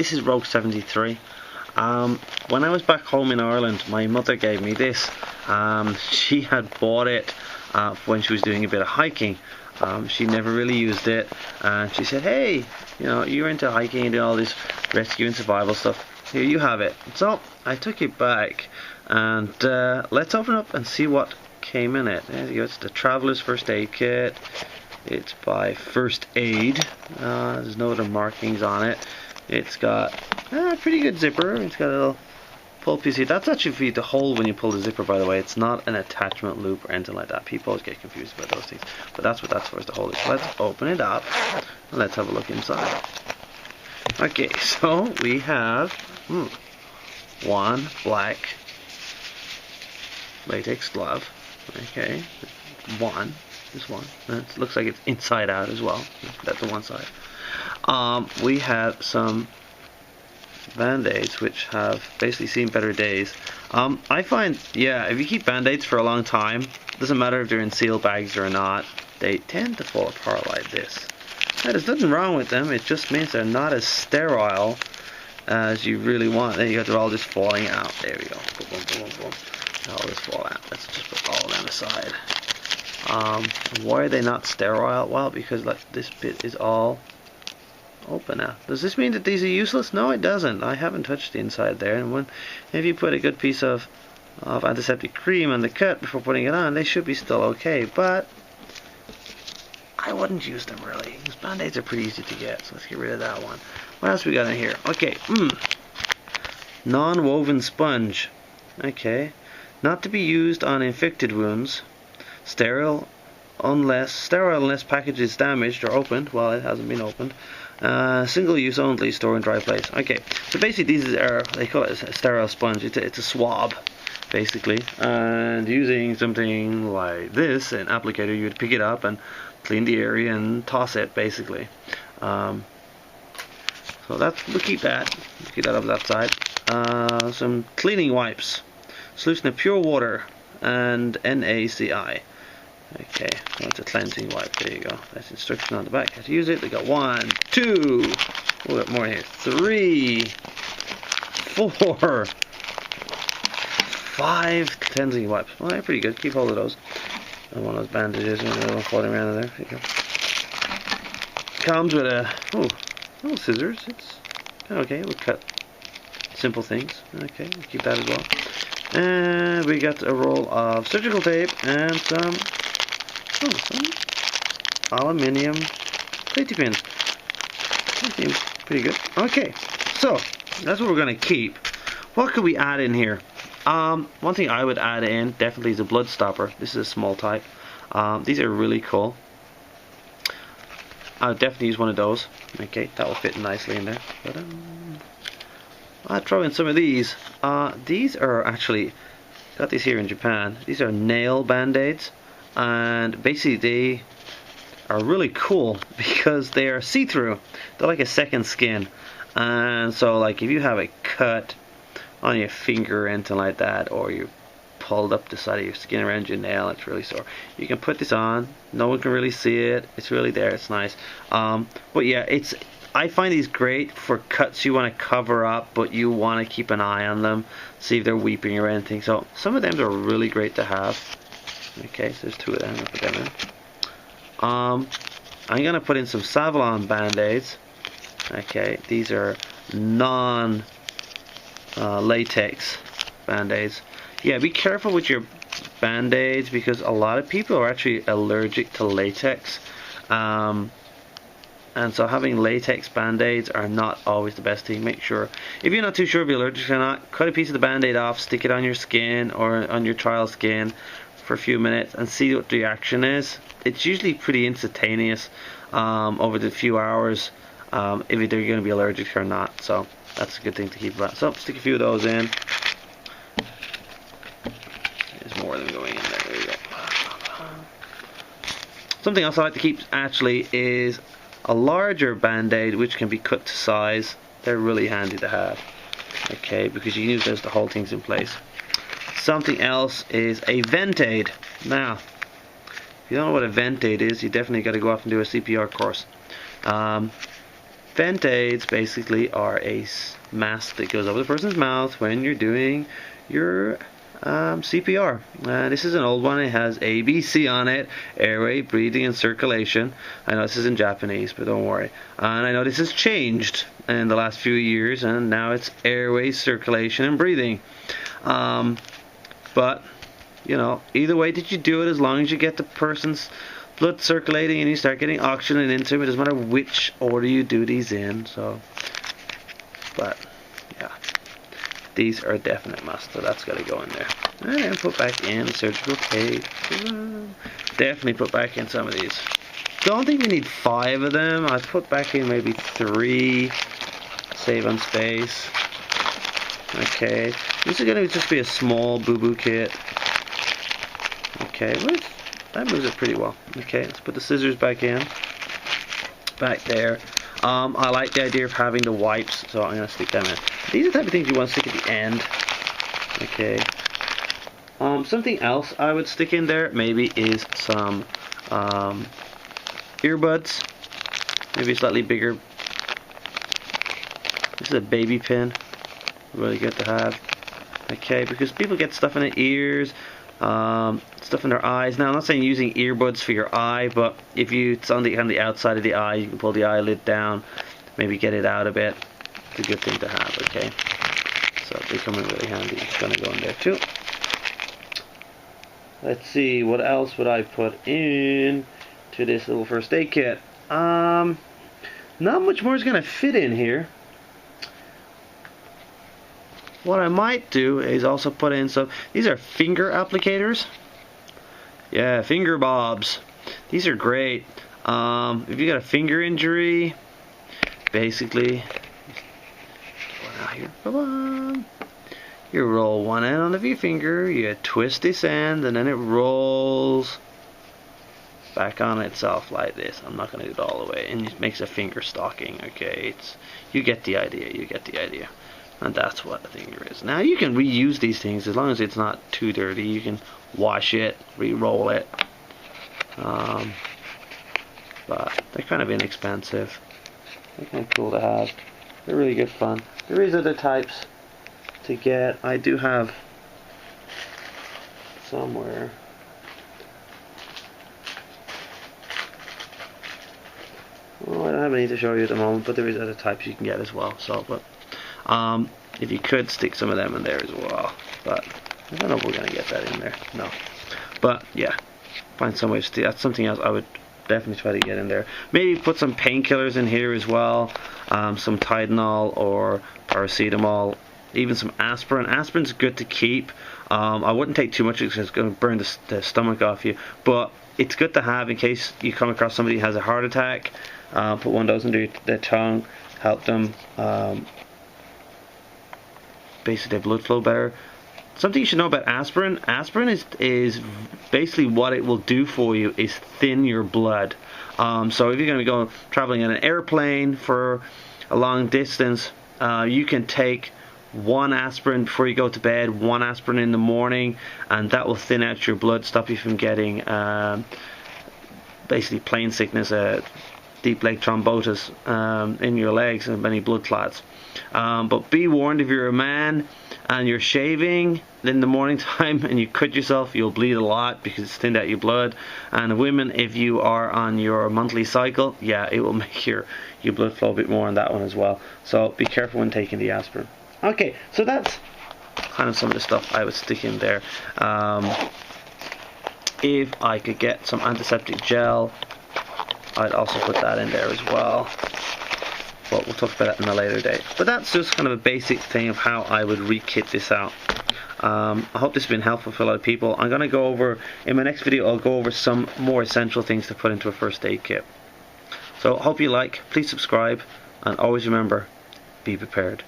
this is Rogue 73. When I was back home in Ireland, my mother gave me this. She had bought it when she was doing a bit of hiking. She never really used it, and she said, hey, you know, you're into hiking and doing all this rescue and survival stuff, here you have it. So I took it back, and let's open it up and see what came in it. There you go. It's the Traveler's First Aid Kit. It's by Firstaid. There's no other markings on it. It's got a pretty good zipper. It's got a little pull PC. That's actually for you to hold when you pull the zipper, by the way. It's not an attachment loop or anything like that. People always get confused about those things. But that's what that's for, is to hold it. So let's open it up and let's have a look inside. Okay, so we have one black latex glove. Okay, this one. It looks like it's inside out as well. That's the one side. We have some band-aids which have basically seen better days. I find, yeah, if you keep band-aids for a long time, doesn't matter if they're in seal bags or not, they tend to fall apart like this. Now, there's nothing wrong with them, it just means they're not as sterile as you really want. There you go, they're all just falling out. There we go. Boom, boom, boom, boom. All this fall out. Let's just put all of them aside. Why are they not sterile? Well, because like, this bit is all open now. Does this mean that these are useless? No, it doesn't. I haven't touched the inside there. And if you put a good piece of antiseptic cream on the cut before putting it on, they should be still okay. But I wouldn't use them really. These band-aids are pretty easy to get. So let's get rid of that one. What else we got in here? Okay. Non-woven sponge. Okay. Not to be used on infected wounds. Sterile unless package is damaged or opened. Well, it hasn't been opened. Single use only, store in dry place. Okay, so basically these are, they call it a sterile sponge. It's a swab, basically. And using something like this, an applicator, you would pick it up and clean the area and toss it, basically. So we'll keep that. We'll keep that over that side. Some cleaning wipes. Solution of pure water and NaCl. Okay, so it's a cleansing wipe. There you go. That's instruction on the back. How to use it. They got 1, 2. We'll get more here. 3, 4, 5 cleansing wipes. Well, they're pretty good. Keep hold of those. And one of those bandages, you know, floating around in there. There you go. Comes with a little scissors. It's okay. We'll cut simple things. Okay, we'll keep that as well. And we got a roll of surgical tape and some aluminium safety pins. That seems pretty good. Okay, so that's what we're going to keep. What could we add in here? One thing I would add in definitely is a blood stopper. This is a small type. These are really cool. I would definitely use one of those. Okay, that will fit nicely in there. But, I'll throw in some of these. These are actually, got these here in Japan. These are nail band-aids, and basically they are really cool because they are see-through. They're like a second skin, and so like if you have a cut on your finger or anything like that, or you pulled up the side of your skin around your nail, it's really sore, you can put this on. No one can really see it. It's really there. It's nice. But yeah, I find these great for cuts you want to cover up, but you want to keep an eye on them, see if they're weeping or anything. So some of them are really great to have. Okay, so there's 2 of them. I'll put them in. I'm going to put in some Savlon band-aids. Okay, these are non-latex band-aids. Yeah, be careful with your band-aids because a lot of people are actually allergic to latex. And so having latex band-aids are not always the best thing. Make sure, if you're not too sure if you're allergic or not, cut a piece of the band-aid off, stick it on your skin or on your trial skin for a few minutes and see what the reaction is. It's usually pretty instantaneous over the few hours if they're going to be allergic or not. So that's a good thing to keep about. So stick a few of those in. There's more of them going in there. There you go. Something else I like to keep actually is a larger band-aid which can be cut to size. They're really handy to have. Okay, because you can use those to hold things in place. Something else is a vent-aid. Now, if you don't know what a vent-aid is, you definitely got to go off and do a CPR course. vent aids basically are a mask that goes over the person's mouth when you're doing your CPR. This is an old one. It has ABC on it: airway, breathing, and circulation. I know this is in Japanese, but don't worry. And I know this has changed in the last few years, and now it's airway, circulation, and breathing. But you know, either way that you do it, as long as you get the person's blood circulating and you start getting oxygen into it, it doesn't matter which order you do these in. So, but yeah, these are a definite must, so that's got to go in there. And then put back in the surgical tape. Definitely put back in some of these. Don't think you need 5 of them. I'd put back in maybe 3. Save on space. Okay, this is going to just be a small Bubu kit. Okay, that moves it pretty well. Okay, let's put the scissors back in. Back there. I like the idea of having the wipes, so I'm going to stick them in. These are the type of things you want to stick at the end. Okay. Something else I would stick in there maybe is some earbuds. Maybe slightly bigger. This is a baby pin. Really good to have. Okay, because people get stuff in their ears, stuff in their eyes. Now, I'm not saying using earbuds for your eye, but if it's on the outside of the eye, you can pull the eyelid down, maybe get it out a bit. It's a good thing to have. Okay, so they come in really handy. It's gonna go in there too. Let's see, what else would I put in to this little first aid kit? Not much more is gonna fit in here. What I might do is also put in some, these are finger applicators. Yeah, finger bobs. These are great. If you got a finger injury, basically, you roll one end on your finger, you twist this end, and then it rolls back on itself like this. I'm not going to do it all the way, and it makes a finger stocking. Okay, you get the idea. You get the idea. And that's what a finger is. Now you can reuse these things as long as it's not too dirty. You can wash it, re-roll it. But they're kind of inexpensive. They're kind of cool to have. They're really good fun. There is other types to get. I do have somewhere. Oh, I don't have any to show you at the moment, but there is other types you can get as well. So, but if you could stick some of them in there as well, but I don't know if we're gonna get that in there. No, but yeah, find some ways to. That's something else I would definitely try to get in there. Maybe put some painkillers in here as well. Some Tylenol or paracetamol, even some aspirin. Aspirin's good to keep. I wouldn't take too much because it's going to burn the stomach off you, but it's good to have in case you come across somebody who has a heart attack. Put one of those under their tongue, help them basically their blood flow better. Something you should know about aspirin. Aspirin is basically what it will do for you is thin your blood. So if you're going to go traveling in an airplane for a long distance, you can take 1 aspirin before you go to bed, 1 aspirin in the morning, and that will thin out your blood, stop you from getting basically plane sickness, deep leg thrombosis in your legs, and many blood clots. But be warned, if you're a man and you're shaving in the morning time and you cut yourself, you'll bleed a lot because it's thinned out your blood. And women, if you are on your monthly cycle, yeah, it will make your blood flow a bit more on that one as well. So be careful when taking the aspirin. Okay, so that's kind of some of the stuff I would stick in there. If I could get some antiseptic gel, I'd also put that in there as well. But we'll talk about that in a later date. But that's just kind of a basic thing of how I would re-kit this out. I hope this has been helpful for a lot of people. I'm going to go over, in my next video, I'll go over some more essential things to put into a first aid kit. So I hope you like, please subscribe, and always remember, be prepared.